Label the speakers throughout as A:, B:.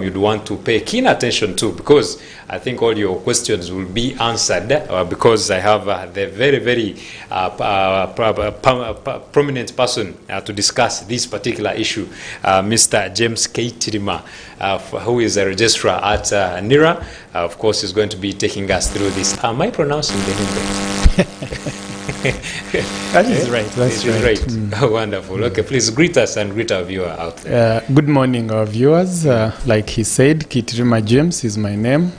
A: you'd want to pay keen attention to, because I think all your questions will be answered because I have the very, very prominent person to discuss this particular issue, Mr. James Keitirima, who is a registrar at NIRA. Of course, is going to be taking us through this. Am I pronouncing the name right?
B: That is right. That's right.
A: Oh, wonderful. Okay, please greet us and greet our viewer out there.
B: Good morning, our viewers. Like he said, Keitirima James is my name.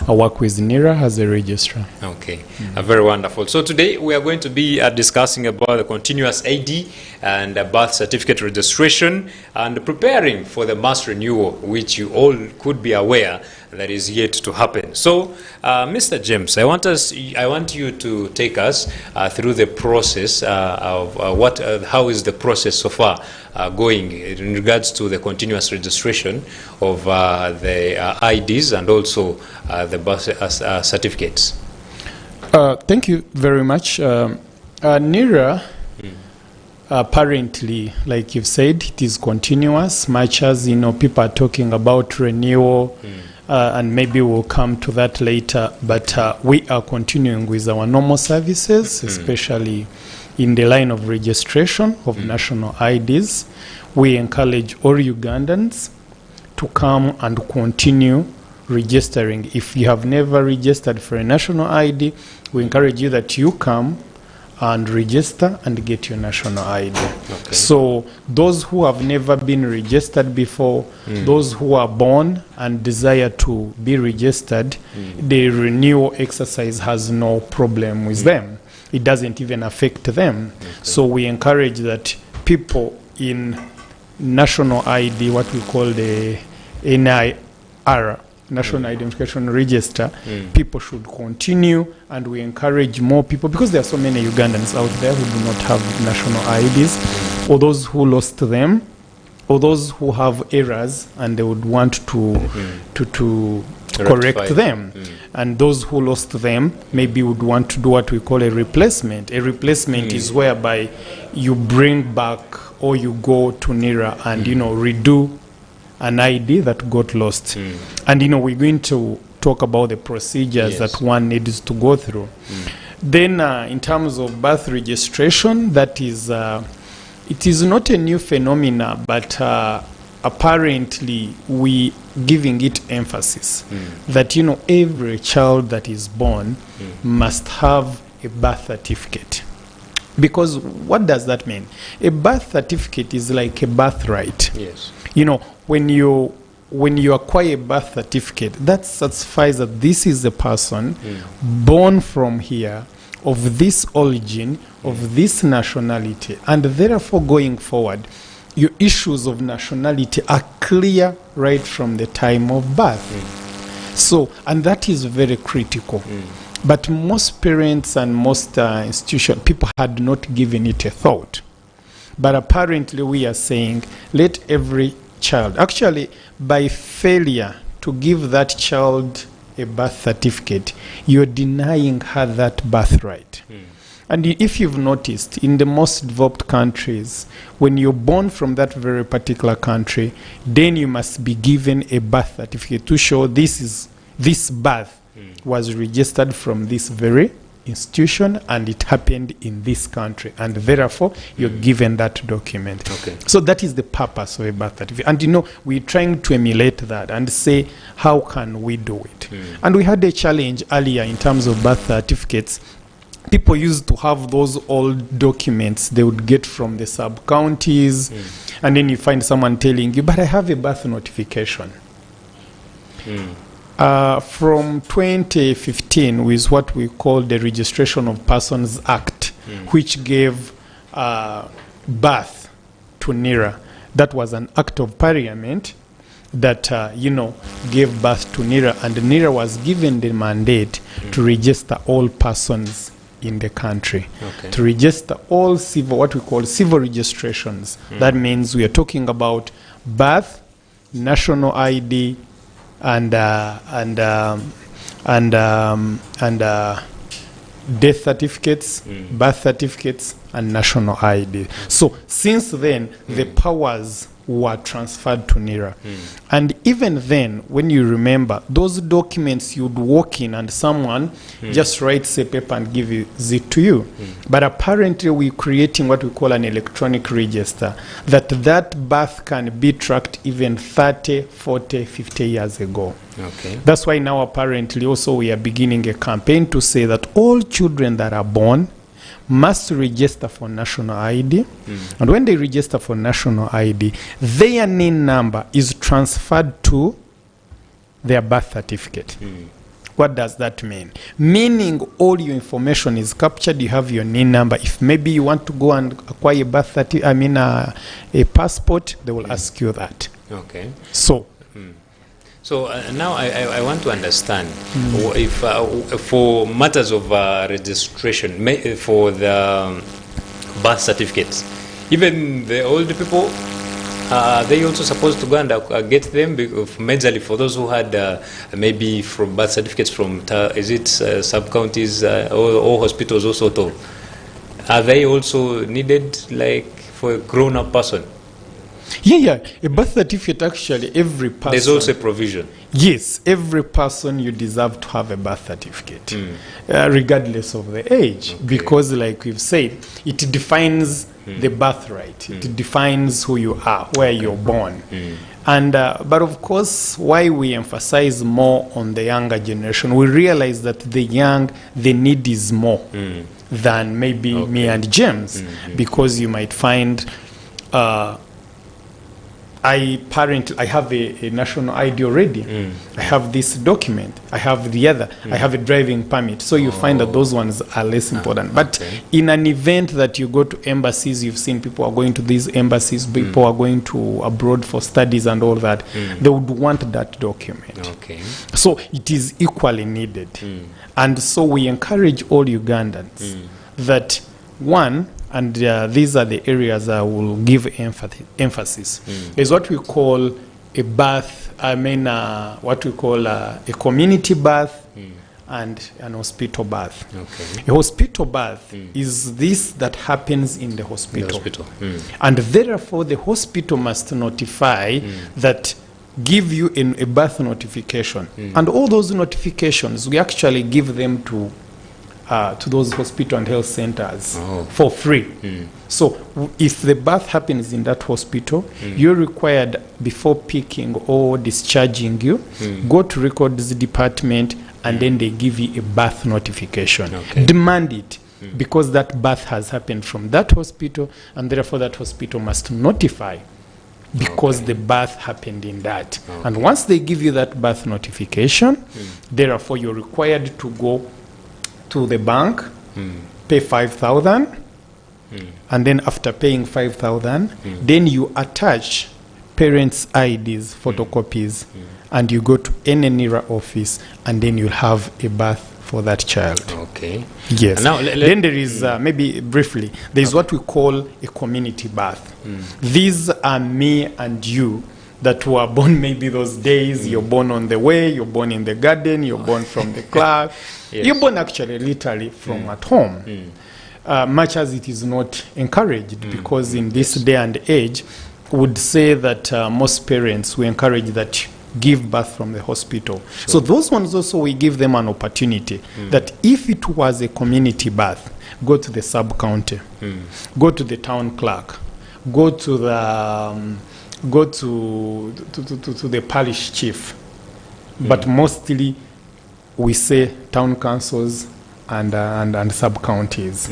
B: I work with NIRA as a registrar.
A: Okay, very wonderful. So today we are going to be discussing about the continuous ID and birth certificate registration and preparing for the mass renewal, which you all could be aware that is yet to happen. So, Mr. James, I want you to take us through the process of how is the process so far going in regards to the continuous registration of the IDs and also the birth certificates.
B: Thank you very much. NIRA, apparently, like you've said, it is continuous, much as, people are talking about renewal, and maybe we'll come to that later, but we are continuing with our normal services, especially in the line of registration of national IDs. We encourage all Ugandans to come and continue registering. If you have never registered for a national ID, we encourage you that you come and register and get your national ID. Okay. So those who have never been registered before, those who are born and desire to be registered, the renewal exercise has no problem with them. It doesn't even affect them. Okay. So we encourage that people in national ID, what we call the NIRA, National Identification Register, people should continue, and we encourage more people, because there are so many Ugandans out there who do not have national IDs, or those who lost them, or those who have errors and they would want to correct them. And those who lost them maybe would want to do what we call a replacement. A replacement is whereby you bring back, or you go to NIRA and redo an ID that got lost. And we're going to talk about the procedures that one needs to go through. Then in terms of birth registration, that is it is not a new phenomena, but apparently we giving it emphasis that every child that is born must have a birth certificate. Because what does that mean? A birth certificate is like a birthright.
A: Yes.
B: When you acquire a birth certificate, that certifies that this is a person born from here, of this origin, of this nationality, and therefore going forward, your issues of nationality are clear right from the time of birth. So, and that is very critical. But most parents and most institutions, people had not given it a thought. But apparently we are saying, let every child, actually by failure to give that child a birth certificate, you're denying her that birthright. And if you've noticed, in the most developed countries, when you're born from that very particular country, then you must be given a birth certificate to show this birth was registered from this very institution and it happened in this country, and therefore you're given that document. Okay. So that is the purpose of a birth certificate. And we're trying to emulate that and say, how can we do it? And we had a challenge earlier in terms of birth certificates. People used to have those old documents they would get from the sub-counties, and then you find someone telling you, but I have a birth notification. From 2015 with what we call the Registration of Persons Act, which gave birth to NIRA. That was an act of parliament that, gave birth to NIRA, and NIRA was given the mandate to register all persons in the country, to register all civil, what we call civil registrations. That means we are talking about birth, national ID, and death certificates, birth certificates, and national ID. So since then, the powers were transferred to NIRA. And even then, when you remember, those documents you'd walk in and someone just writes a paper and gives it to you. But apparently we're creating what we call an electronic register, that birth can be tracked even 30, 40, 50 years ago.
A: Okay.
B: That's why now apparently also we are beginning a campaign to say that all children that are born must register for national ID. And when they register for national ID, their NIN number is transferred to their birth certificate. What does that mean? Meaning all your information is captured. You have your NIN number. If maybe you want to go and acquire a birth certificate, a passport, they will ask you that.
A: Okay.
B: So
A: now I want to understand if for matters of registration for the birth certificates, even the old people, are they also supposed to go and get them? Majorly for those who had maybe from birth certificates from sub-counties or hospitals also too. Are they also needed like for a grown-up person?
B: Yeah. A birth certificate, actually, every person.
A: There's also a provision.
B: Yes, every person you deserve to have a birth certificate, regardless of the age. Okay. Because, like we've said, it defines the birthright. It defines who you are, where you're born. And but of course, why we emphasize more on the younger generation, we realize that the need is more than maybe me and James, because you might find. I have a national ID already. I have this document. I have the other. I have a driving permit. So you find that those ones are less important. But in an event that you go to embassies, you've seen people are going to these embassies, people are going to abroad for studies and all that. They would want that document. Okay. So it is equally needed. And so we encourage all Ugandans that, one, and these are the areas I will give emphasis, is what we call a birth, what we call a community birth and an hospital birth. Okay. A hospital birth is this that happens in the hospital. And therefore the hospital must notify that, give you a birth notification. And all those notifications, we actually give them to those hospital and health centers for free. So if the birth happens in that hospital, you're required, before picking or discharging you, go to records department, and then they give you a birth notification. Demand it, because that birth has happened from that hospital, and therefore that hospital must notify, because the birth happened in that. And once they give you that birth notification, therefore you're required to go to the bank, pay 5,000, and then after paying 5,000, then you attach parents' IDs, photocopies, and you go to any NIRA office, and then you'll have a birth for that child. Okay. Yes. And now then there is, maybe briefly, there is what we call a community birth. These are me and you that were born maybe those days. You're born on the way, you're born in the garden, you're born from the club. You're born actually literally from at home. Much as it is not encouraged, because in this day and age, would say that most parents, we encourage that give birth from the hospital. So those ones also, we give them an opportunity that if it was a community birth, go to the sub-county, go to the town clerk, go to the go to the parish chief, but mostly we say town councils and sub counties.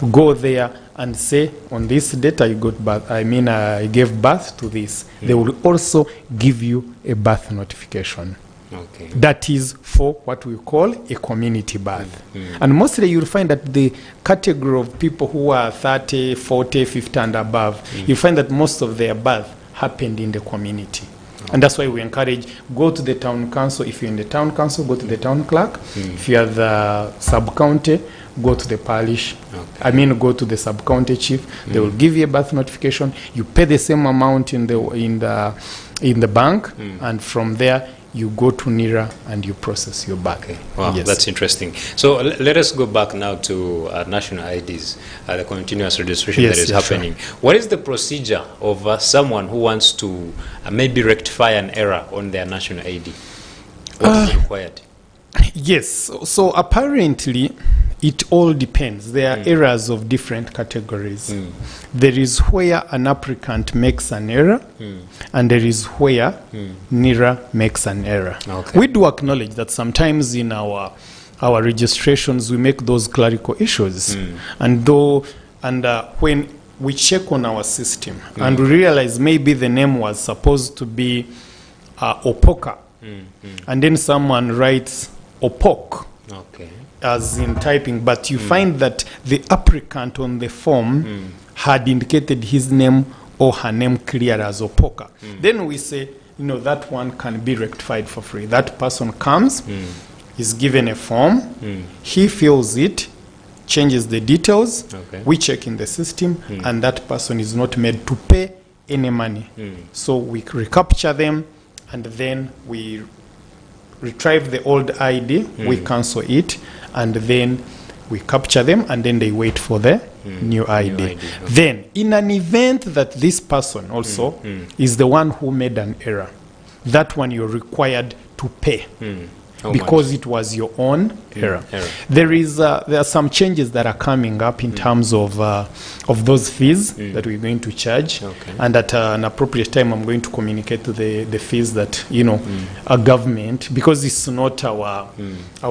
B: Go there and say, on this date I got birth. I gave birth to this. They will also give you a birth notification. Okay. That is for what we call a community birth. And mostly you'll find that the category of people who are 30, 40, 50 and above, you find that most of their birth happened in the community. And that's why we encourage, go to the town council. If you're in the town council, go to the town clerk. If you are the sub-county, go to the parish. Go to the sub-county chief. They will give you a birth notification. You pay the same amount in the in the bank, and from there you go to NIRA and you process your back.
A: Okay. Wow,
B: yes.
A: That's interesting. So let us go back now to national IDs, the continuous registration that is happening.
B: Sure.
A: What is the procedure of someone who wants to maybe rectify an error on their national ID? What is required?
B: Yes, so apparently it all depends. There are errors of different categories. There is where an applicant makes an error, and there is where NIRA makes an error.
A: Okay.
B: We do acknowledge that sometimes in our registrations we make those clerical issues, and when we check on our system and we realize maybe the name was supposed to be Opoka, and then someone writes Opok.
A: Okay.
B: As in typing, but you find that the applicant on the form had indicated his name or her name clear as Opoka. Then we say, that one can be rectified for free. That person comes, is given a form, he fills it, changes the details, we check in the system, and that person is not made to pay any money. So we recapture them, and then we retrieve the old ID, we cancel it, and then we capture them, and then they wait for the new ID. Okay. Then, in an event that this person also is the one who made an error, that one you're required to pay. Because it was your own error. There are some changes that are coming up in terms of those fees that we're going to charge, and at an appropriate time I'm going to communicate to the fees that a government, because it's not our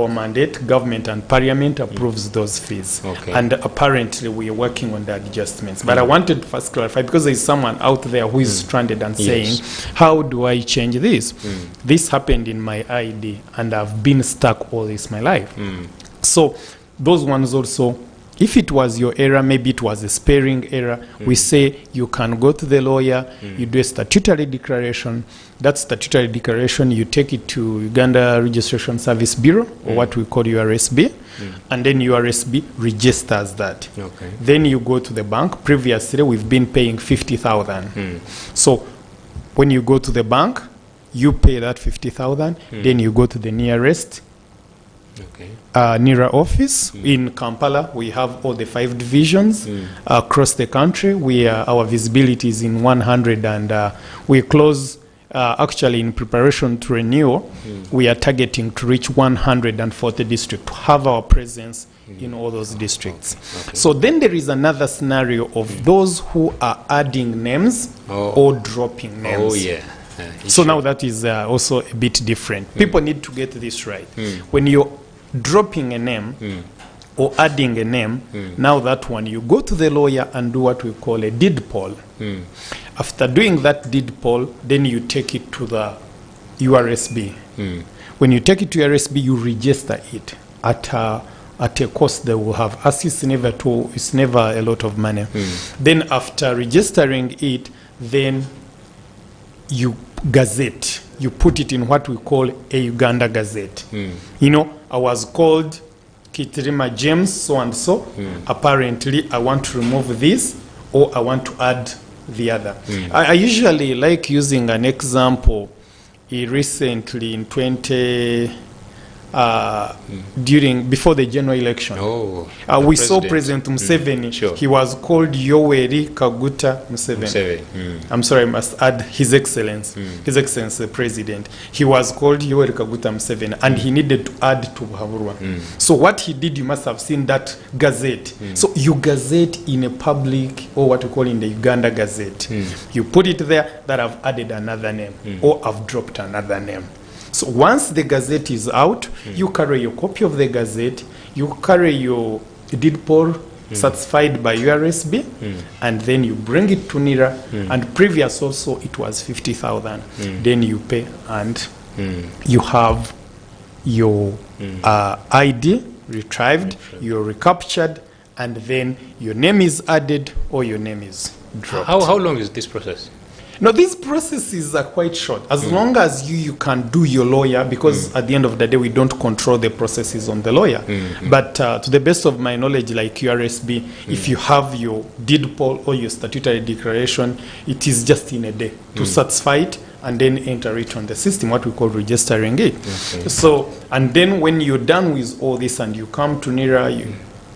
B: mandate, government and parliament approves those fees, and apparently we are working on the adjustments. But I wanted to first clarify, because there is someone out there who is stranded and saying, how do I change this? This happened in my ID and I've been stuck all this my life. So those ones also, if it was your error, maybe it was a spelling error, we say you can go to the lawyer, you do a statutory declaration. That statutory declaration, you take it to Uganda Registration Service Bureau, or what we call URSB, and then URSB registers that. Then you go to the bank. Previously, we've been paying 50,000. So when you go to the bank, you pay that 50,000, then you go to the nearest NIRA office. In Kampala, we have all the 5 divisions across the country. Our visibility is in 100, and we close, actually in preparation to renewal, we are targeting to reach 140 districts, to have our presence in all those districts. So then there is another scenario of those who are adding names or dropping names. So now that is also a bit different. People need to get this right. When you're dropping a name or adding a name, now that one, you go to the lawyer and do what we call a deed poll. After doing that deed poll, then you take it to the URSB. When you take it to URSB, you register it at a cost they will have. As it's never a lot of money. Then after registering it, then you gazette. You put it in what we call a Uganda Gazette. I was called Keitirima James so-and-so. Apparently, I want to remove this, or I want to add the other. I usually like using an example. Recently, in before the general election, we saw President Museveni. He was called Yoweri Kaguta Museveni. I'm sorry, I must add His Excellency, His Excellency the President. He was called Yoweri Kaguta Museveni, and he needed to add to Buhaburwa. So what he did, you must have seen that gazette. So you gazette in a public, or what we call in the Uganda Gazette. You put it there that I've added another name, or I've dropped another name. So once the gazette is out, you carry your copy of the gazette, you carry your deed poll certified by URSB, and then you bring it to NIRA, and previous also it was 50,000. Then you pay, and you have your ID retrieved, you're recaptured, and then your name is added or your name is dropped.
A: How long is this process?
B: No, these processes are quite short. As long as you can do your lawyer, because at the end of the day, we don't control the processes on the lawyer. But to the best of my knowledge, like URSB, if you have your deed poll or your statutory declaration, it is just in a day to satisfy it, and then enter it on the system, what we call registering it.
A: Okay.
B: So, and then when you're done with all this and you come to NIRA,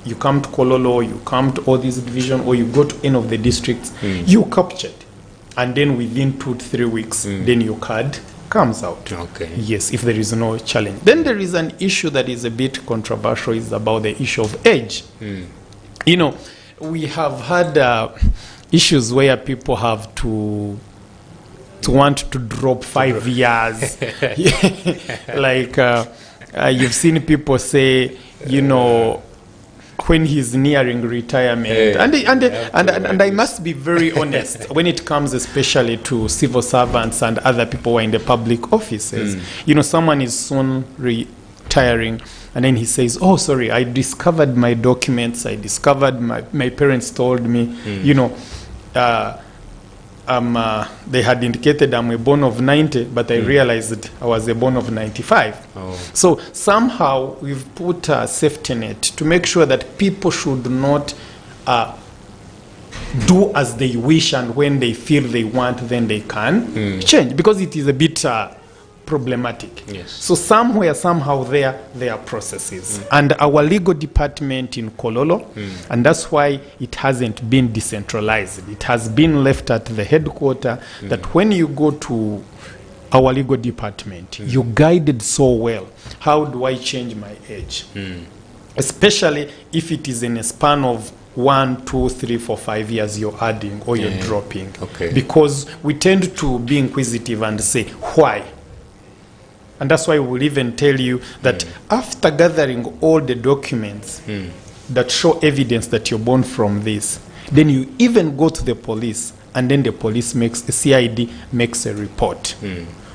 B: you come to Kololo, you come to all these divisions, or you go to any of the districts, you captured. And then within 2 to 3 weeks, then your card comes out.
A: Okay.
B: Yes, if there is no challenge. Then there is an issue that is a bit controversial, is about the issue of age. You know, we have had issues where people have to want to drop 5 years. Like you've seen people say, you know, when he's nearing retirement. And I must be very honest, when it comes especially to civil servants and other people who are in the public offices, you know, someone is soon retiring, and then he says, oh, sorry, I discovered my documents, I discovered my parents told me, you know, they had indicated I'm a born of 90, but I realized I was a born of 95. So somehow we've put a safety net to make sure that people should not do as they wish, and when they feel they want, then they can change, because it is a bit problematic.
A: Yes.
B: So somewhere, somehow there are processes. And our legal department in Kololo, and that's why it hasn't been decentralized. It has been left at the headquarters, that when you go to our legal department, you're guided so well. How do I change my age? Especially if it is in a span of 1, 2, 3, 4, 5 years you're adding or you're dropping.
A: Okay.
B: Because we tend to be inquisitive and say, why? And that's why we'll even tell you that after gathering all the documents that show evidence that you're born from this, then you even go to the police, and then the police CID makes a report.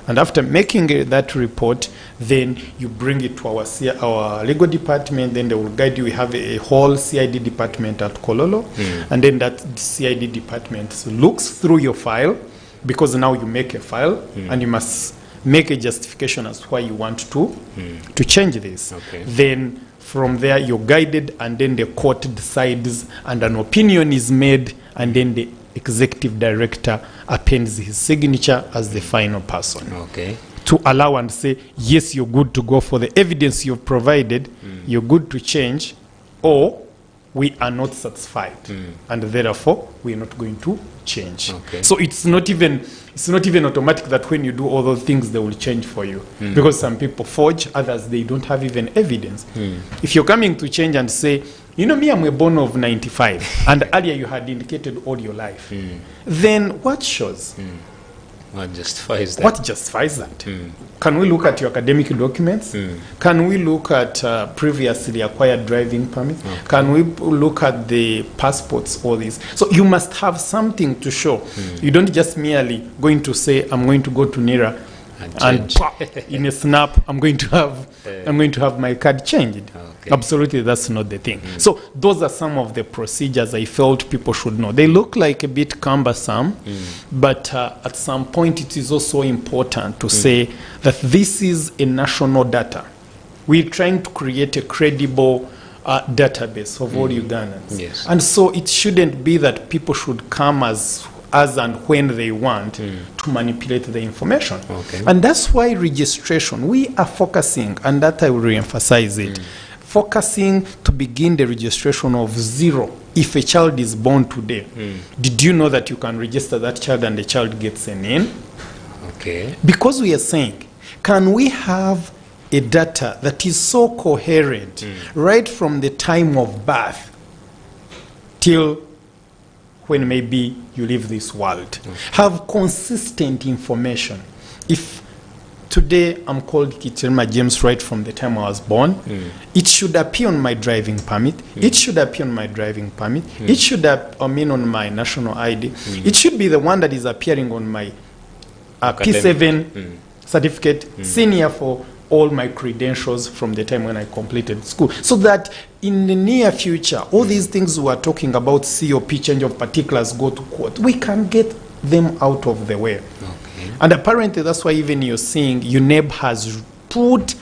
B: And after making that report, then you bring it to our legal department, then they will guide you. We have a whole CID department at Kololo, and then that CID department looks through your file, because now you make a file, and you must make a justification as to why you want to change this.
A: Okay.
B: Then from there you're guided, and then the court decides, and an opinion is made, and then the executive director appends his signature as the final person.
A: Okay.
B: To allow and say, yes, you're good to go for the evidence you've provided, you're good to change, or we are not satisfied, and therefore we are not going to change.
A: Okay.
B: So it's not even automatic that when you do all those things they will change for you, because some people forge, others they don't have even evidence. If you're coming to change and say, you know, me, I'm a born of 95, and earlier you had indicated all your life, then what shows?
A: What justifies that?
B: What justifies that? Can we look at your academic documents? Can we look at previously acquired driving permits? Can we look at the passports, all these? So you must have something to show. You don't just merely going to say, I'm going to go to NIRA and pop, in a snap, I'm going to have my card changed. Okay. Absolutely, that's not the thing. So those are some of the procedures I felt people should know. They look like a bit cumbersome, but at some point it is also important to say that this is a national data. We're trying to create a credible database of all Ugandans.
A: Yes.
B: And so it shouldn't be that people should come as and when they want to manipulate the information.
A: Okay.
B: And that's why registration, we are focusing, and that I will re-emphasize it, focusing to begin the registration of 0. If a child is born today, did you know that you can register that child and the child gets a name?
A: Okay.
B: Because we are saying, can we have a data that is so coherent right from the time of birth till when maybe you leave this world? Have consistent information. If today I'm called Keitirima James right from the time I was born, it should appear on my driving permit, it should appear on my driving permit, it should appear on my national ID, it should be the one that is appearing on my P7 certificate, senior for all my credentials from the time when I completed school, so that in the near future, all these things we are talking about, COP, change of particulars, go to court, we can get them out of the way. Okay. And apparently that's why even you're seeing UNEB has put,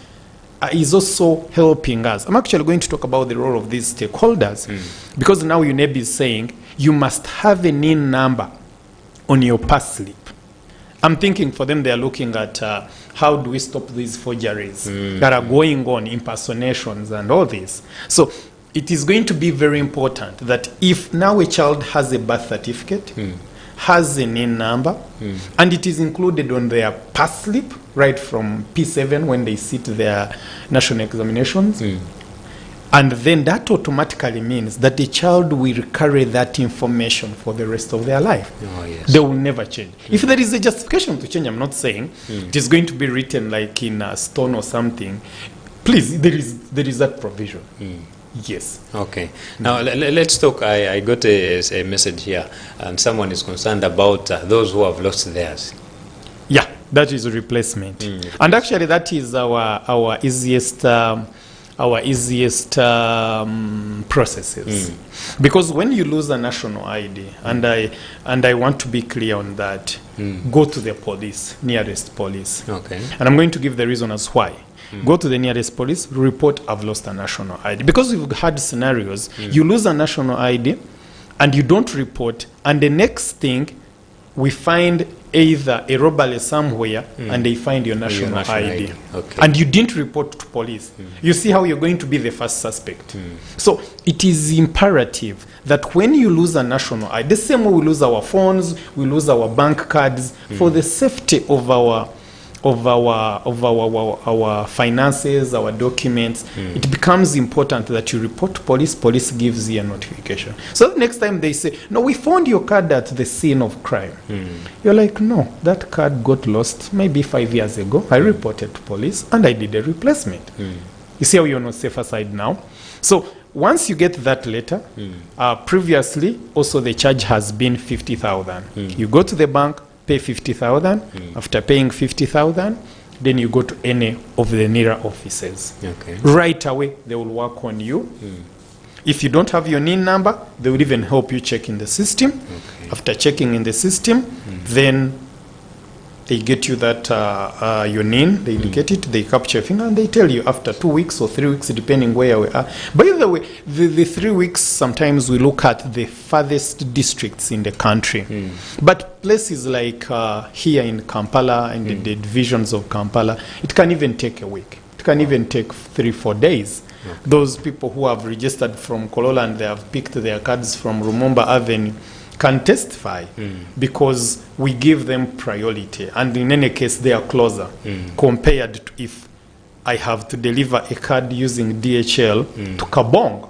B: is also helping us. I'm actually going to talk about the role of these stakeholders, because now UNEB is saying you must have a NIN number on your pass slip. I'm thinking for them, they're looking at how do we stop these forgeries that are going on, impersonations and all this. So it is going to be very important that if now a child has a birth certificate, has a NIN number, and it is included on their pass slip, right from P7 when they sit their national examinations, and then that automatically means that the child will carry that information for the rest of their life.
A: Oh, yes.
B: They will never change. If there is a justification to change, I'm not saying it is going to be written like in a stone or something. Please, there is that provision. Yes.
A: Okay. Now let's talk. I got a message here, and someone is concerned about those who have lost theirs.
B: Yeah, that is a replacement, and actually that is our easiest processes, because when you lose a national ID, and I want to be clear on that, go to the police, nearest police.
A: Okay.
B: And I'm going to give the reason as why. Go to the nearest police, report I've lost a national ID. Because we've had scenarios, you lose a national ID and you don't report, and the next thing we find either a robbery somewhere and they find your national ID.
A: Okay.
B: And you didn't report to police. You see how you're going to be the first suspect. So it is imperative that when you lose a national ID, the same way we lose our phones, we lose our bank cards, for the safety of our finances, our documents, it becomes important that you report to police. Police gives you a notification. So next time they say, no, we found your card at the scene of crime. You're like, no, that card got lost maybe 5 years ago. I reported to police and I did a replacement. You see how you're on the safer side now? So once you get that letter, previously also the charge has been 50,000. You go to the bank, pay 50,000. After paying 50,000, then you go to any of the NIRA offices. Okay. Right away, they will work on you. If you don't have your NIN number, they will even help you check in the system. Okay. After checking in the system, then they get you that your NIN, they indicate it, they capture everything, and they tell you after 2 weeks or 3 weeks, depending where we are. By the way, the 3 weeks, sometimes we look at the farthest districts in the country. But places like here in Kampala and the divisions of Kampala, it can even take a week. It can even take 3-4 days. Okay. Those people who have registered from Kolola and they have picked their cards from Rumumba Avenue can testify, because we give them priority, and in any case they are closer compared to if I have to deliver a card using DHL to Kabong,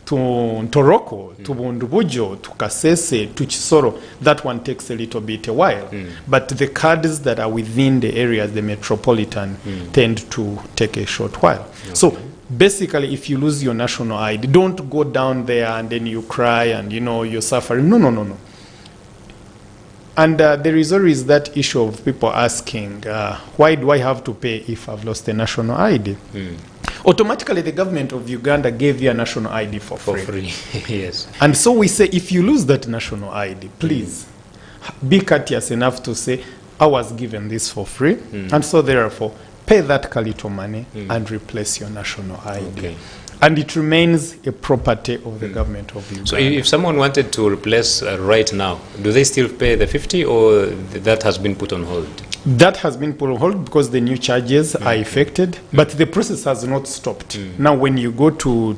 B: to Ntoroko, to Bundubujo, to Kasese, to Chisoro. That one takes a little bit a while. But the cards that are within the areas, the metropolitan, tend to take a short while. Okay. So basically, if you lose your national ID, don't go down there and then you cry and you're suffering. No. And there is always that issue of people asking, why do I have to pay if I've lost a national ID? Automatically, the government of Uganda gave you a national ID for free.
A: Yes.
B: And so we say, if you lose that national ID, please be courteous enough to say, I was given this for free, and so therefore, pay that little money and replace your national ID. Okay. And it remains a property of the government of Uganda.
A: So if someone wanted to replace right now, do they still pay the 50, or that has been put on hold?
B: That has been put on hold because the new charges are effected, but the process has not stopped. Now, when you go to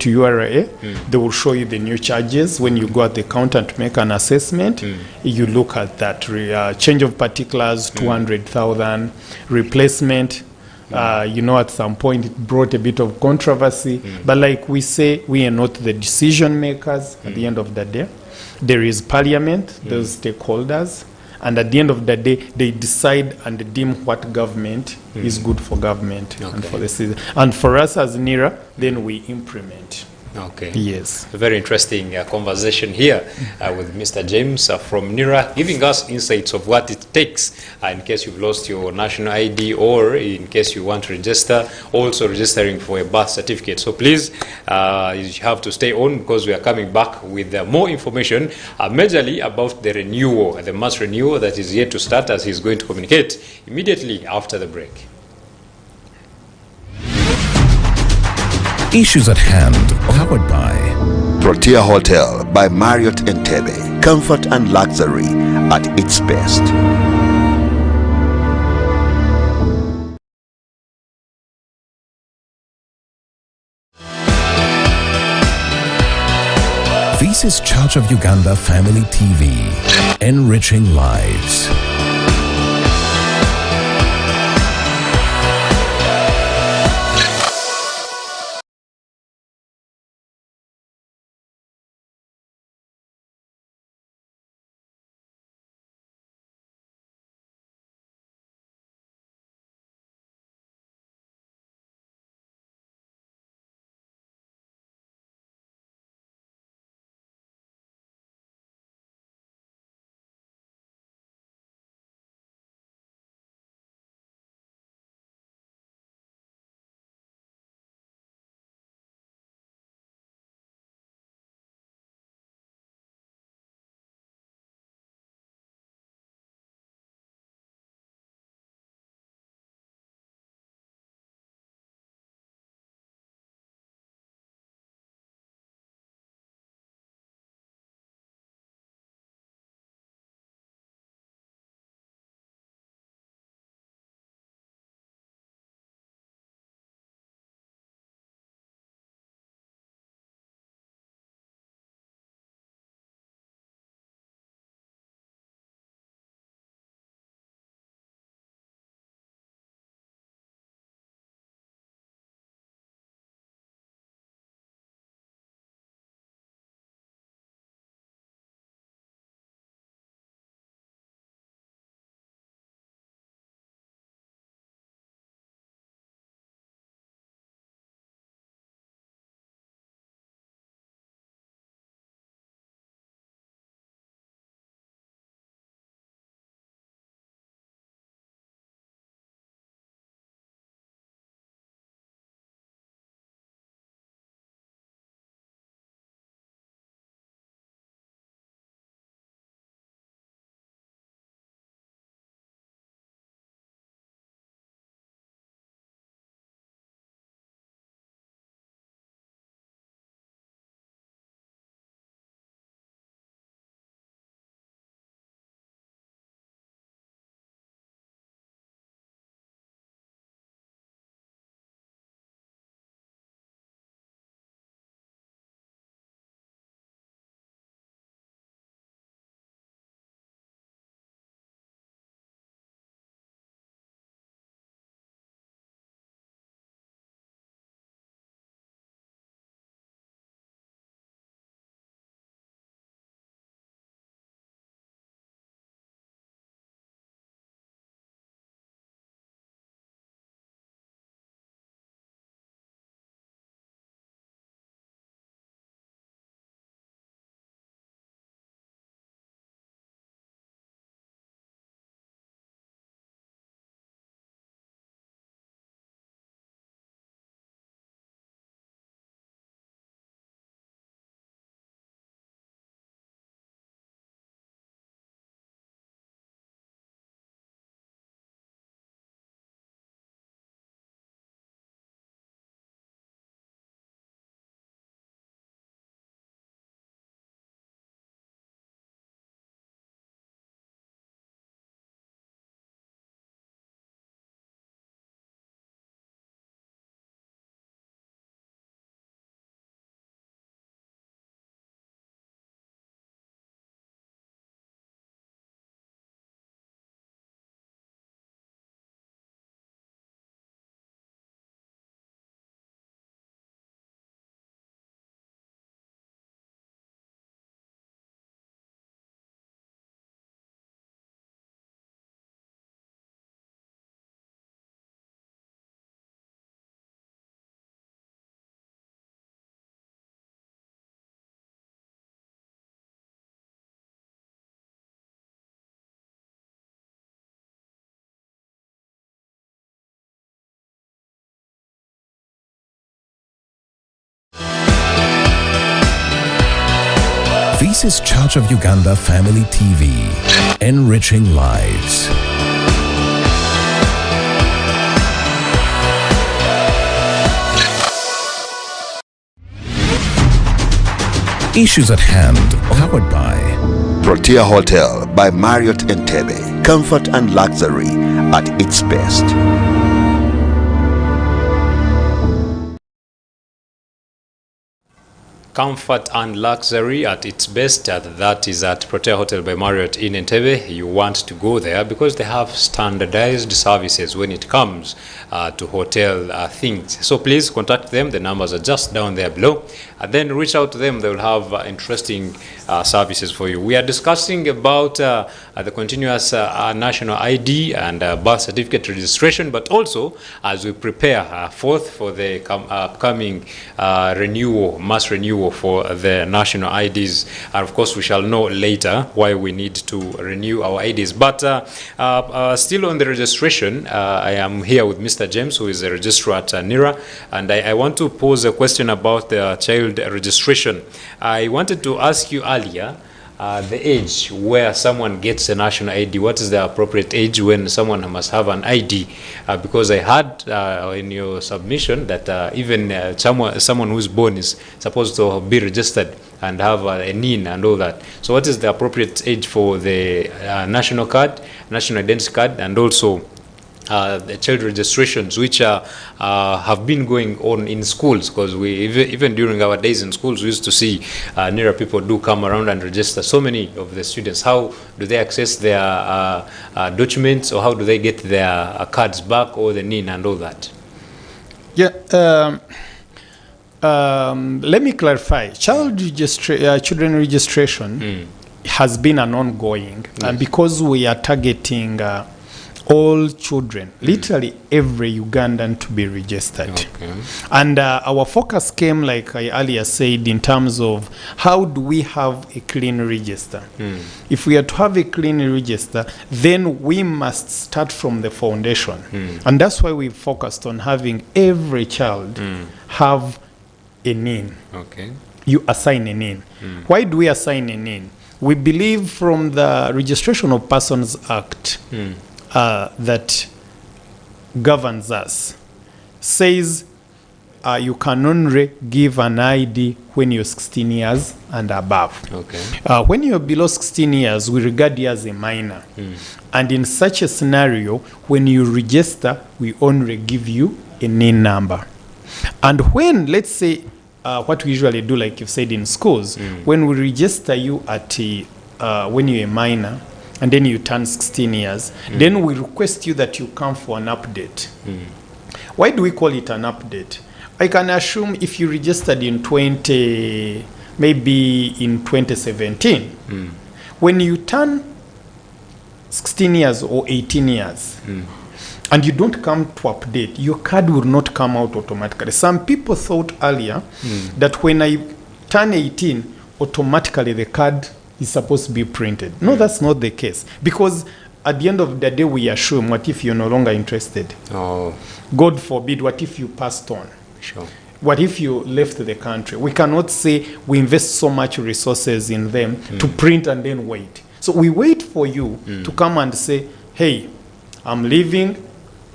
B: URA, they will show you the new charges. When you go at the counter to make an assessment, you look at that change of particulars, 200,000 replacement. At some point it brought a bit of controversy, but like we say, we are not the decision makers at the end of the day. There is parliament, those stakeholders, and at the end of the day, they decide and deem what government is good for government and for the citizen. And for us as NIRA, then we implement.
A: Okay.
B: Yes.
A: A very interesting conversation here with Mr. James from NIRA, giving us insights of what it takes in case you've lost your national ID, or in case you want to register, also registering for a birth certificate. So please, you have to stay on, because we are coming back with more information, majorly about the renewal, the mass renewal that is yet to start, as he's going to communicate immediately after the break.
C: Issues at Hand, powered by Frontier Hotel by Marriott Entebbe. Comfort and luxury at its best.
D: This is Church of Uganda Family TV, enriching lives. This is Church of Uganda Family TV, enriching lives. Issues at hand, powered by
C: Protea Hotel by Marriott Entebbe. Comfort and luxury at its best.
A: Comfort and luxury at its best. That is at Protea Hotel by Marriott in Entebbe. You want to go there because they have standardized services when it comes to hotel things. So please contact them. The numbers are just down there below. And then reach out to them. They will have interesting services for you. We are discussing about the continuous national ID and birth certificate registration, but also as we prepare for the upcoming mass renewal for the national IDs. And of course, we shall know later why we need to renew our IDs. But still on the registration, I am here with Mr. James, who is a registrar at NIRA, and I want to pose a question about the child registration. I wanted to ask you earlier, the age where someone gets a national ID. What is the appropriate age when someone must have an ID? Because I heard in your submission that even someone who's born is supposed to be registered and have a NIN and all that. So what is the appropriate age for the national card, national identity card, and also the child registrations, which have been going on in schools? Because we even during our days in schools, we used to see NIRA people do come around and register so many of the students. How do they access their documents, or how do they get their cards back, or the NIN and all that?
B: Yeah. Let me clarify. Children registration has been an ongoing, and because we are targeting all children, literally every Ugandan to be registered. Okay. And our focus came, like I earlier said, in terms of how do we have a clean register. If we are to have a clean register, then we must start from the foundation. And that's why we focused on having every child have a NIN. Okay. You assign a NIN. Why do we assign a NIN? We believe from the Registration of Persons Act that governs us says you can only give an ID when you're 16 years and above. Okay. When you're below 16 years, we regard you as a minor. And in such a scenario, when you register, we only give you a NIN number. And when, let's say, what we usually do, like you've said in schools, when we register you at when you're a minor, and then you turn 16 years, then we request you that you come for an update. Why do we call it an update? I can assume if you registered in maybe in 2017, when you turn 16 years or 18 years, and you don't come to update, your card will not come out automatically. Some people thought earlier that when I turn 18, automatically the card is supposed to be printed. No, that's not the case. Because at the end of the day, we assume, what if you're no longer interested? Oh. God forbid, what if you passed on? Sure. What if you left the country? We cannot say we invest so much resources in them to print and then wait. So we wait for you to come and say, hey, I'm leaving,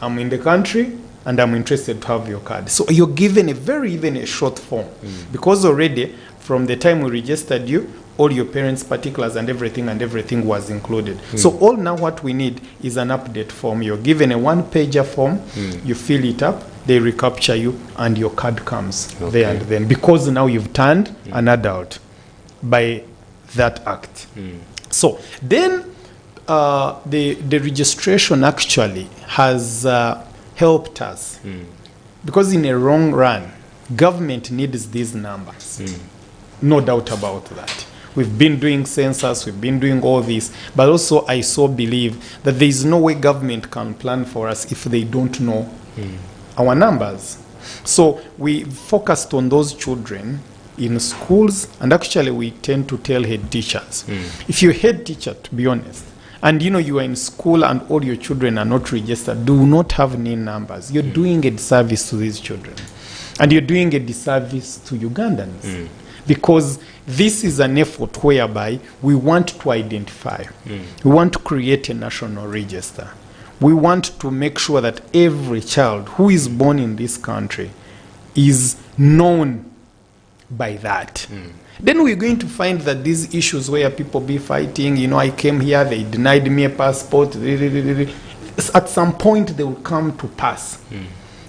B: I'm in the country, and I'm interested to have your card. So you're given even a short form. Because already, from the time we registered you, all your parents' particulars and everything was included. So all now what we need is an update form. You're given a one-pager form, you fill it up, they recapture you, and your card comes there and then. Because now you've turned an adult by that act. So then the registration actually has helped us. Because in a long run, government needs these numbers. No doubt about that. We've been doing census, we've been doing all this, but also I so believe that there is no way government can plan for us if they don't know our numbers. So we focused on those children in schools, and actually we tend to tell head teachers. If you're a head teacher, to be honest, and you are in school and all your children are not registered, do not have NIN numbers, you're doing a disservice to these children. And you're doing a disservice to Ugandans. Because this is an effort whereby we want to identify. We want to create a national register. We want to make sure that every child who is born in this country is known by that. then we're going to find that these issues where people be fighting, you know, I came here, they denied me a passport, at some point they will come to pass.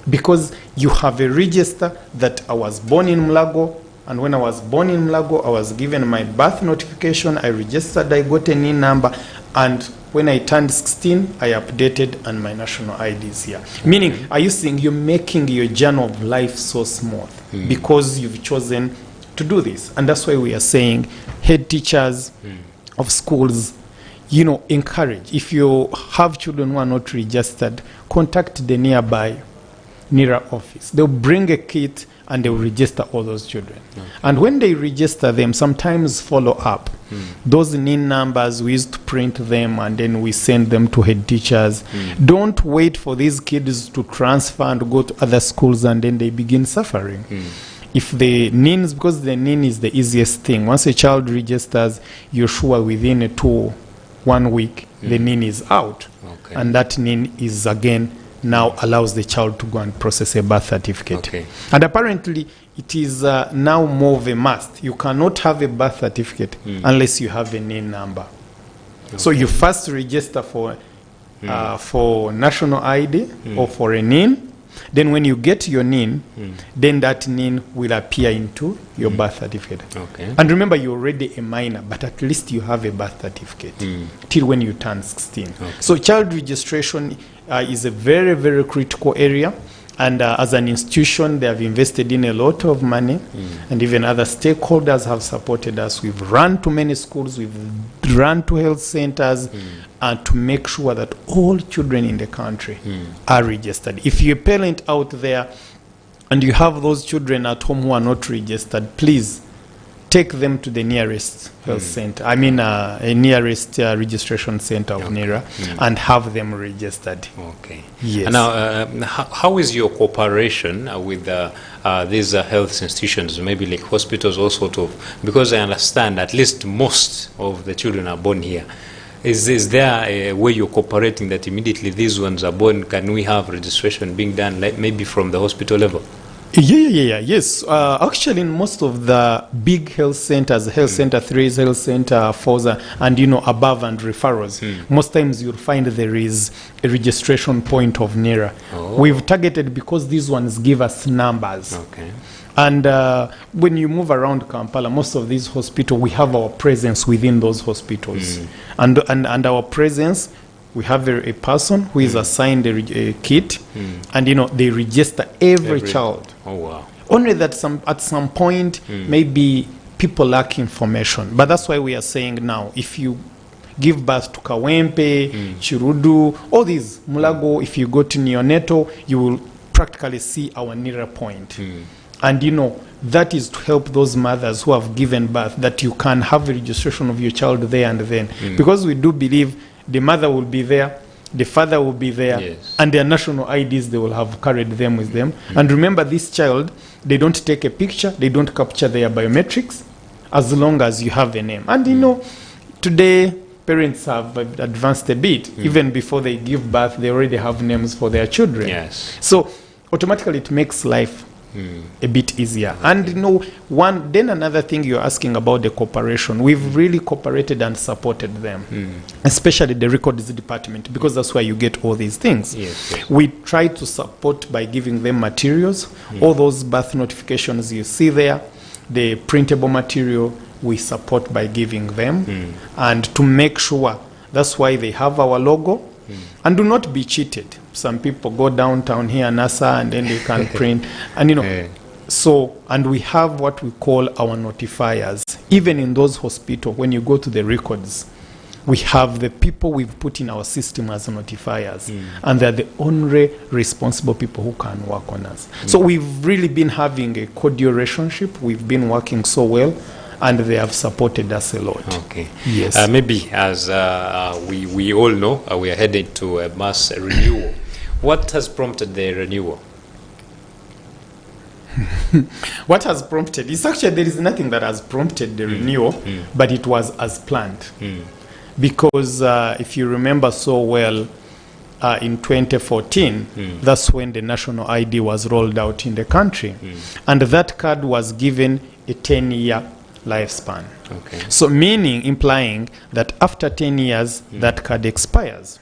B: Because you have a register that I was born in Mulago, and when I was born in Mulago, I was given my birth notification, I registered, I got a NIN number, and when I turned 16, I updated, and my national ID is here. Meaning, are you saying you're making your journey of life so smooth because you've chosen to do this? And that's why we are saying head teachers of schools, you know, encourage. If you have children who are not registered, contact the nearby NIRA office. They'll bring a kit and they will register all those children. And when they register them, sometimes follow up. Those NIN numbers, we used to print them and then we send them to head teachers. Don't wait for these kids to transfer and go to other schools and then they begin suffering. If the NINs, because the NIN is the easiest thing, once a child registers, you're sure within 1 week, the NIN is out. And that NIN is again now allows the child to go and process a birth certificate. And apparently, it is now more of a must. You cannot have a birth certificate unless you have a NIN number. So you first register for national ID or for a NIN. Then when you get your NIN, then that NIN will appear into your birth certificate. And remember, you're already a minor, but at least you have a birth certificate till when you turn 16. So child registration is a very, very critical area. And as an institution, they have invested in a lot of money, and even other stakeholders have supported us. We've run to many schools, we've run to health centers, and to make sure that all children in the country are registered. If you're a parent out there and you have those children at home who are not registered, please take them to the nearest health center, a nearest registration center of NIRA, and have them registered. Yes.
A: Now, how is your cooperation with these health institutions, maybe like hospitals, all sort of, because I understand at least most of the children are born here. Is there a way you're cooperating that immediately these ones are born, can we have registration being done like maybe from the hospital level?
B: Yes. Actually, in most of the big health centers, Health Center 3s, Health Center 4s, and above and referrals, most times you'll find there is a registration point of NIRA. We've targeted because these ones give us numbers. And when you move around Kampala, most of these hospitals, we have our presence within those hospitals. And our presence, we have a person who is assigned a kit, and they register every child. Only that at some point, maybe people lack information. But that's why we are saying now, if you give birth to Kawempe, Chirudu, all these, Mulago, if you go to neonatal, you will practically see our NIRA point. And that is to help those mothers who have given birth, that you can have a registration of your child there and then. Because we do believe the mother will be there, the father will be there, and their national IDs, they will have carried them with them. And remember, this child, they don't take a picture, they don't capture their biometrics, as long as you have a name. And today, parents have advanced a bit. Even before they give birth, they already have names for their children. So automatically it makes life a bit easier. And then another thing you're asking about the cooperation, we've really cooperated and supported them, especially the records department, because that's where you get all these things. We try to support by giving them materials, all those birth notifications you see there, the printable material, we support by giving them, and to make sure, that's why they have our logo. And do not be cheated. Some people go downtown here, NASA, and then they can print. And so, and we have what we call our notifiers. Even in those hospitals, when you go to the records, we have the people we've put in our system as notifiers. And they're the only responsible people who can work on us. So we've really been having a cordial relationship. We've been working so well. And they have supported us a lot. Yes.
A: Maybe as we all know, we are headed to a mass renewal. What has prompted the renewal?
B: What has prompted? It's actually, there is nothing that has prompted the renewal, but it was as planned. Because if you remember so well, in 2014, that's when the national ID was rolled out in the country. And that card was given a 10-year lifespan.
A: Okay.
B: So implying that after 10 years, that card expires.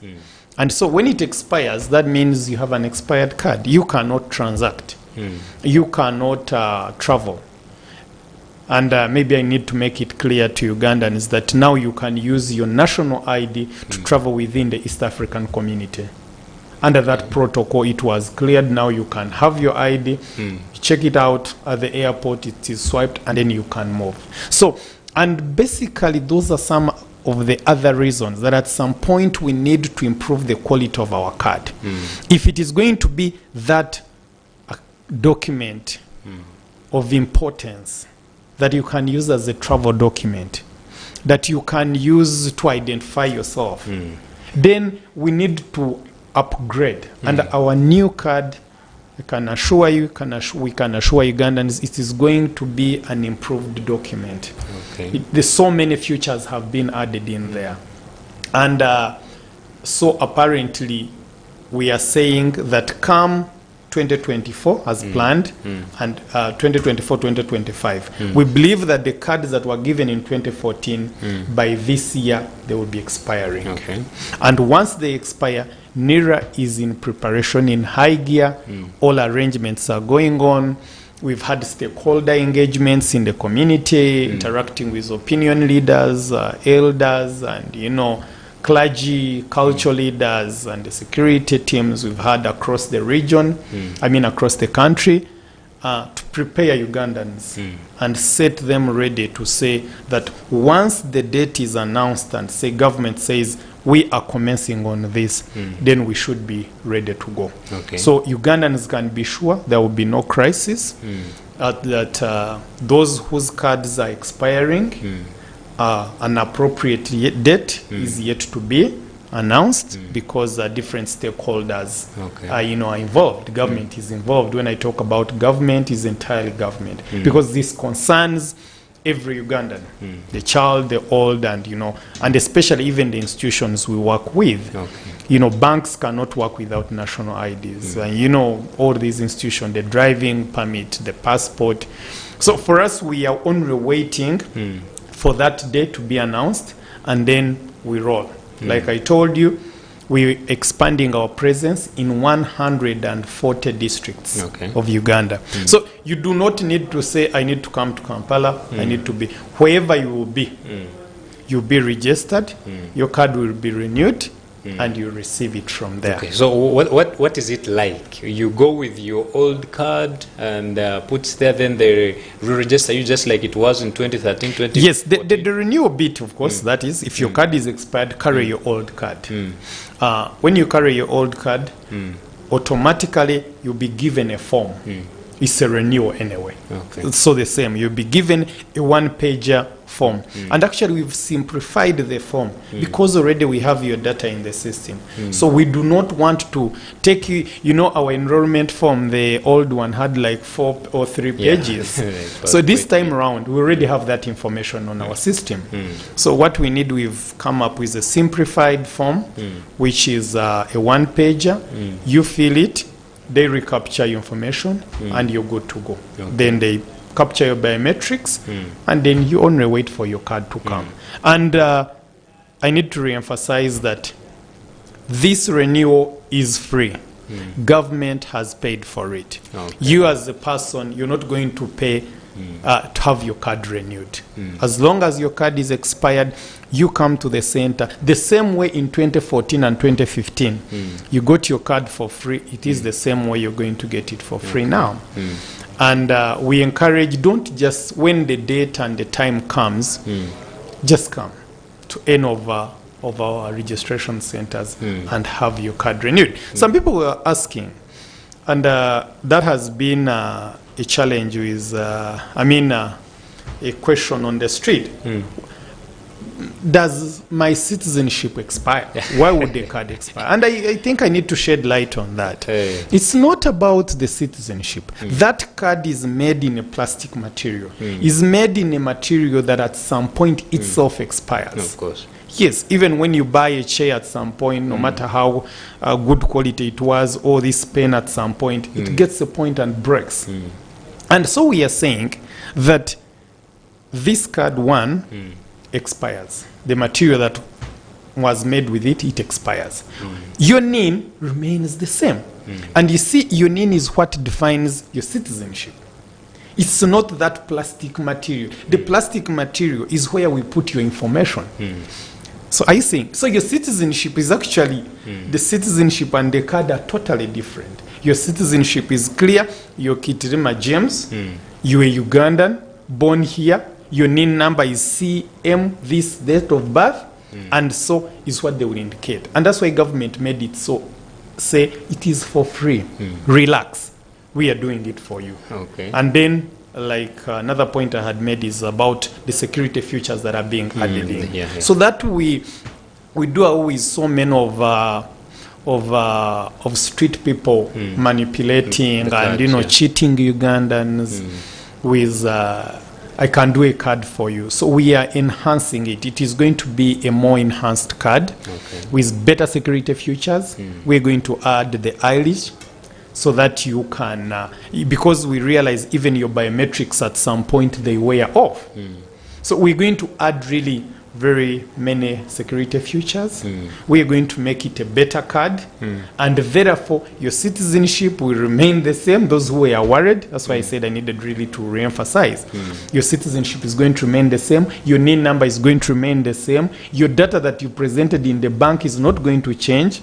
B: And so when it expires, that means you have an expired card. You cannot transact. You cannot travel. And maybe I need to make it clear to Ugandans that now you can use your national ID to travel within the East African community. Under that protocol, it was cleared. Now you can have your ID, check it out at the airport, it is swiped, and then you can move. So, and basically those are some of the other reasons that at some point we need to improve the quality of our card. If it is going to be that document of importance that you can use as a travel document, that you can use to identify yourself, then we need to upgrade. And our new card, I can assure you, we can assure Ugandans, it is going to be an improved document.
A: Okay.
B: There's so many features have been added in there. And so apparently we are saying that come 2024 as planned, and 2024-2025. We believe that the cards that were given in 2014, by this year, they will be expiring.
A: Okay.
B: And once they expire, NIRA is in preparation in high gear. All arrangements are going on. We've had stakeholder engagements in the community, interacting with opinion leaders, elders, and, clergy, cultural leaders, and the security teams we've had across the region, across the country, to prepare Ugandans and set them ready to say that once the date is announced and say government says we are commencing on this, then we should be ready to go.
A: Okay.
B: So Ugandans can be sure there will be no crisis, that those whose cards are expiring, an appropriate date is yet to be announced, because different stakeholders are involved. Government is involved. When I talk about government, is entirely government, because this concerns every Ugandan, the child, the old, and and especially even the institutions we work with. Okay. Banks cannot work without national IDs. And all these institutions, the driving permit, the passport. So for us, we are only waiting for that date to be announced, and then we roll. Like I told you, we're expanding our presence in 140 districts of Uganda. So you do not need to say, I need to come to Kampala, I need to be. Wherever you will be, you'll be registered, your card will be renewed, and you receive it from there.
A: Okay. So what is it like? You go with your old card and put there, then they re-register you just like it was in 2013, 2014?
B: Yes, the renewal bit, of course, that is, if your card is expired, carry your old card. When you carry your old card, automatically you'll be given a form. It's a renewal anyway. Okay. So the same, you'll be given a one-pager form. And actually we've simplified the form because already we have your data in the system. So we do not want to take our enrollment form, the old one had like 4 or 3 pages. So this time around, we already have that information on our system. So what we need, we've come up with a simplified form, which is a one-pager. You fill it, they recapture your information, and you're good to go. Then they capture your biometrics, and then you only wait for your card to come. And I need to reemphasize that this renewal is free. Government has paid for it. You as a person, you're not going to pay to have your card renewed. As long as your card is expired, you come to the center. The same way in 2014 and 2015, you got your card for free. It is the same way you're going to get it for free now. And we encourage, don't just, when the date and the time comes, just come to any of our registration centers and have your card renewed. Some people were asking, and that has been a challenge with, a question on the street. Does my citizenship expire? Why would the card expire? And I think I need to shed light on that. It's not about the citizenship. That card is made in a plastic material. It's made in a material that at some point itself expires.
A: Of course.
B: Yes, even when you buy a chair at some point, no matter how good quality it was, or this pen at some point, it gets a point and breaks. And so we are saying that this card one expires. The material that was made with it, it expires. Your NIN remains the same. And you see, your NIN is what defines your citizenship. It's not that plastic material. The plastic material is where we put your information. So I think, so your citizenship is actually, the citizenship and the card are totally different. Your citizenship is clear. You're Keitirima James. You're a Ugandan, born here. Your NIN number is CM, this date of birth. And so is what they will indicate. And that's why government made it so, say, it is for free. Relax. We are doing it for you.
A: Okay.
B: And then, like another point I had made is about the security features that are being added in. So that we do away with so many of street people manipulating and cheating Ugandans with I can do a card for you. So we are enhancing it. It is going to be a more enhanced card with better security features. We're going to add the eyelash so that you can, because we realize even your biometrics at some point they wear off. So we're going to add really very many security features. We're going to make it a better card. And therefore, your citizenship will remain the same. Those who were worried, that's why I said I needed really to re-emphasize. Your citizenship is going to remain the same. Your NIN number is going to remain the same. Your data that you presented in the bank is not going to change.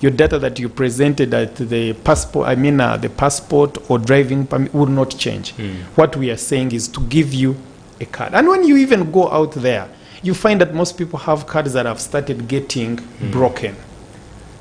B: Your data that you presented at the passport, the passport or driving permit will not change. What we are saying is to give you a card. And when you even go out there, you find that most people have cards that have started getting broken.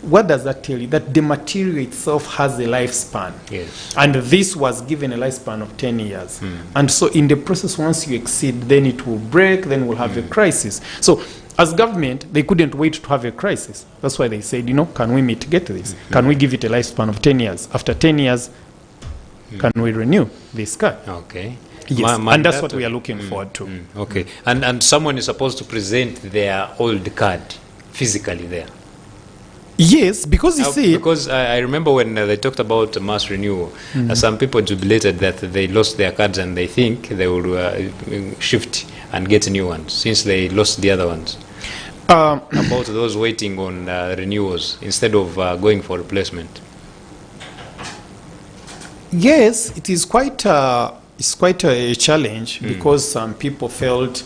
B: What does that tell you? That the material itself has a lifespan.
A: Yes.
B: And this was given a lifespan of 10 years. And so in the process, once you exceed, then it will break, then we'll have a crisis. So as government, they couldn't wait to have a crisis. That's why they said, can we mitigate this? Can we give it a lifespan of 10 years? After 10 years, can we renew this card?
A: Okay.
B: Yes, and that's what we are looking forward to.
A: Okay. And someone is supposed to present their old card physically there.
B: Yes, because you see...
A: Because I remember when they talked about mass renewal, some people jubilated that they lost their cards and they think they will shift and get new ones since they lost the other ones. About those waiting on renewals instead of going for replacement.
B: Yes, it is quite a challenge because some people felt,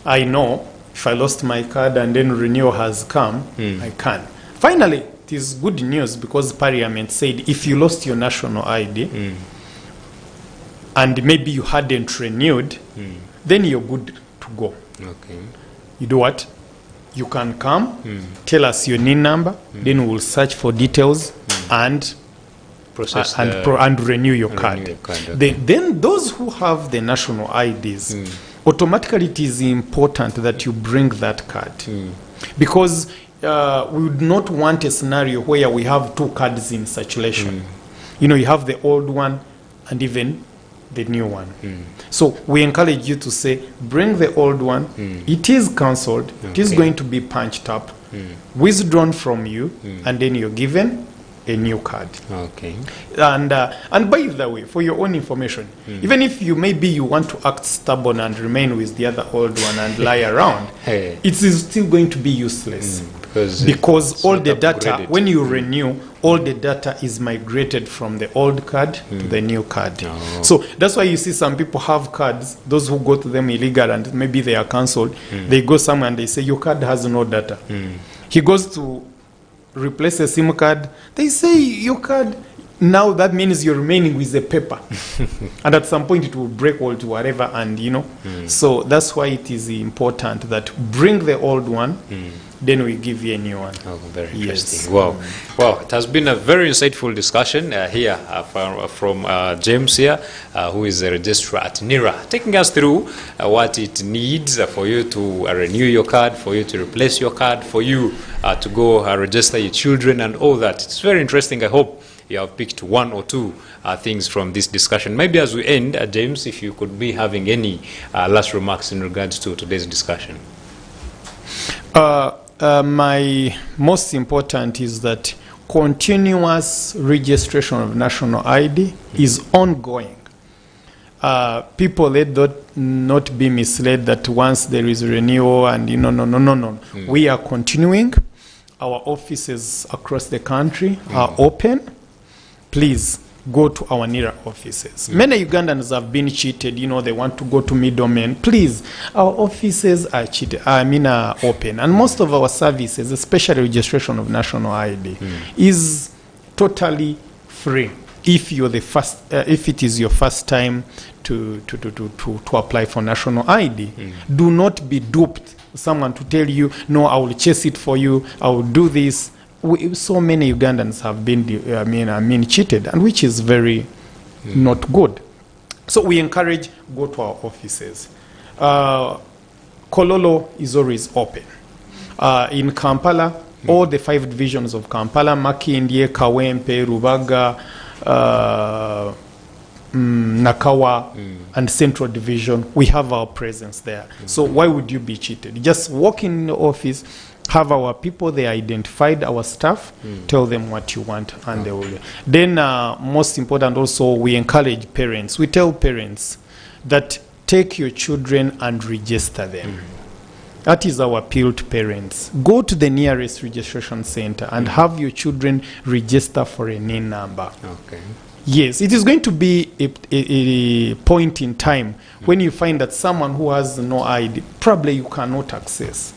B: I know, if I lost my card and then renewal has come, I can. Finally, it is good news because Parliament said if you lost your national ID and maybe you hadn't renewed, then you're good to go.
A: Okay.
B: You do what? You can come, tell us your NIN number, then we'll search for details and
A: process
B: and renew your card.
A: Okay.
B: Then those who have the national IDs, automatically it is important that you bring that card. Because we would not want a scenario where we have two cards in circulation. You have the old one and even the new one. So we encourage you to say, bring the old one. It is cancelled. It is going to be punched up, withdrawn from you, and then you're given a new card.
A: Okay.
B: And by the way, for your own information, even if you want to act stubborn and remain with the other old one and lie around, it is still going to be useless. Because all the data, when you renew, all the data is migrated from the old card to the new card. So that's why you see some people have cards, those who got them illegal and maybe they are cancelled, they go somewhere and they say, your card has no data. He goes to replace a SIM card, they say your card, now that means you're remaining with the paper. And at some point it will break or whatever, and so that's why it is important that bring the old one, then we give you a new one.
A: Oh, very interesting. Wow. Well, it has been a very insightful discussion here from James here, who is a registrar at NIRA, taking us through what it needs for you to renew your card, for you to replace your card, for you to go register your children and all that. It's very interesting. I hope you have picked one or two things from this discussion. Maybe as we end, James, if you could be having any last remarks in regards to today's discussion.
B: My most important is that continuous registration of national ID is ongoing. people let not be misled that once there is renewal and no. We are continuing. Our offices across the country are open. Please go to our NIRA offices. Many Ugandans have been cheated. They want to go to middlemen. Please, our offices are are open, and most of our services, especially registration of national ID, is totally free. If you're the first, if it is your first time to apply for national ID, do not be duped. Someone to tell you, no, I will chase it for you. I will do this. So many Ugandans have been cheated, and which is very not good. So we encourage, go to our offices. Kololo is always open. In Kampala, all the 5 divisions of Kampala, Makindye, Kawempe, Rubaga, Nakawa, and Central Division, we have our presence there. So why would you be cheated? Just walk in the office, have our people, they identified our staff, tell them what you want, and they will. Then most important also, we encourage parents. We tell parents that take your children and register them. That is our appeal to parents. Go to the nearest registration center and have your children register for a NIN number. Okay. Yes, it is going to be a point in time when you find that someone who has no ID, probably you cannot access.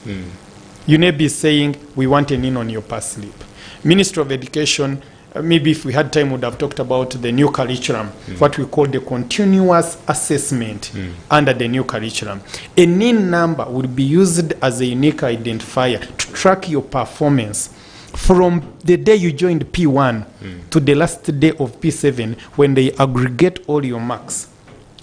B: You may be saying, we want a NIN on your pass slip. Ministry of Education, maybe if we had time, would have talked about the new curriculum, what we call the continuous assessment under the new curriculum. A NIN number would be used as a unique identifier to track your performance from the day you joined P1 to the last day of P7 when they aggregate all your marks.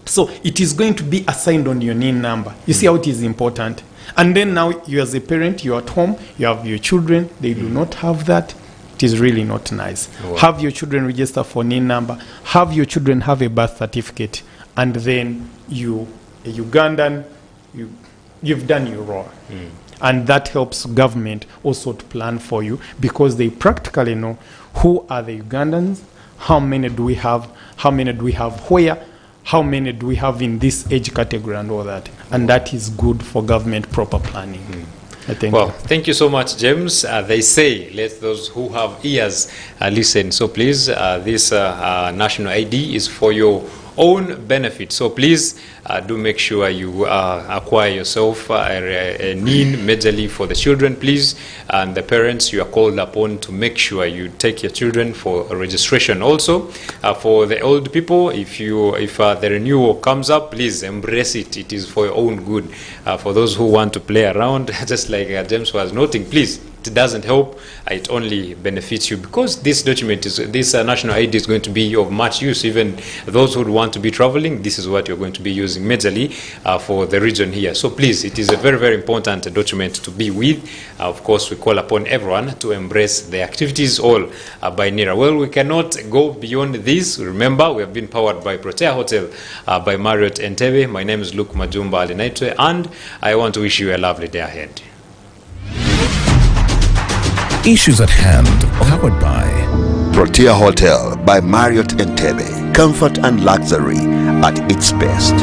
B: So it is going to be assigned on your NIN number. You see how it is important? And then now you as a parent, you're at home, you have your children, they do not have that. It is really not nice. Wow. Have your children register for NIN number, have your children have a birth certificate, and then you, a Ugandan, you've done your role. And that helps government also to plan for you, because they practically know who are the Ugandans, how many do we have, where, how many do we have in this age category and all that. And that is good for government proper planning. I think.
A: Well, thank you so much, James. They say, let those who have ears listen. So please, this national ID is for your own benefit. So please do make sure you acquire yourself a NIN majorly for the children, please. And the parents, you are called upon to make sure you take your children for a registration. Also, for the old people, if the renewal comes up, please embrace it. It is for your own good. For those who want to play around, just like James was noting, please. It doesn't help, it only benefits you, because this document this national ID is going to be of much use. Even those who want to be traveling, this is what you're going to be using majorly for the region here. So please, it is a very, very important document to be with. Of course, we call upon everyone to embrace the activities all by NIRA. Well, we cannot go beyond this. Remember, we have been powered by Protea Hotel by Marriott Entebbe. My name is Luke Majumba Alinaitwe, and I want to wish you a lovely day ahead.
D: Issues at hand, powered by
C: Protea Hotel by Marriott Entebbe. Comfort and luxury at its best.